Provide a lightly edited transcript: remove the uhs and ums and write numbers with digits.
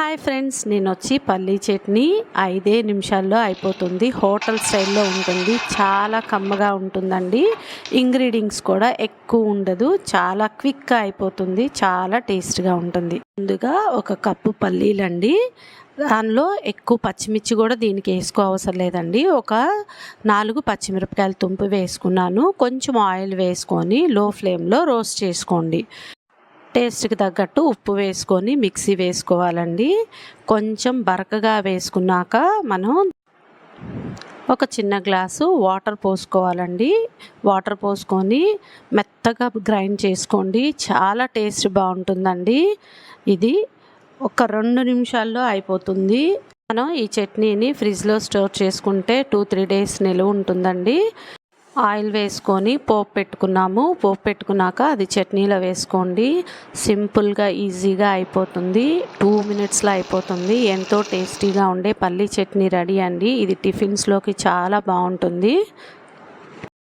Hi friends, నేను వచ్చి పల్లీ చట్నీ 5 నిమిషాల్లో అయిపోతుంది. హోటల్ స్టైల్లో ఉంటుంది. చాలా కమ్మగా ఉంటుందండి. ఇంగ్రీడియంట్స్ కూడా ఎక్కువ ఉండదు. చాలా క్విక్గా అయిపోతుంది. చాలా టేస్ట్గా ఉంటుంది. ముందుగా 1 కప్పు పల్లీలండి. దానిలో ఎక్కువ పచ్చిమిర్చి కూడా దీనికి వేసుకో అవసరం లేదండి. ఒక 4 పచ్చిమిరపకాయలు తుంపి వేసుకున్నాను. కొంచెం ఆయిల్ వేసుకొని లో ఫ్లేమ్లో రోస్ట్ చేసుకోండి. టేస్ట్కి తగ్గట్టు ఉప్పు వేసుకొని మిక్సీ వేసుకోవాలండి. కొంచెం బరకగా వేసుకున్నాక మనం ఒక చిన్న గ్లాసు వాటర్ పోసుకోవాలండి. వాటర్ పోసుకొని మెత్తగా గ్రైండ్ చేసుకోండి. చాలా టేస్ట్ బాగుంటుందండి. ఇది ఒక 2 నిమిషాల్లో అయిపోతుంది. మనం ఈ చట్నీని ఫ్రిడ్జ్లో స్టోర్ చేసుకుంటే 2-3 డేస్ నిలువ ఉంటుందండి. ఆయిల్ వేసుకొని పోపు పెట్టుకున్నాము. పోపు పెట్టుకున్నాక అది చట్నీలో వేసుకోండి. సింపుల్గా ఈజీగా అయిపోతుంది. 2 మినిట్స్లో అయిపోతుంది. ఎంతో టేస్టీగా ఉండే పల్లీ చట్నీ రెడీ అండి. ఇది టిఫిన్స్లోకి చాలా బాగుంటుంది.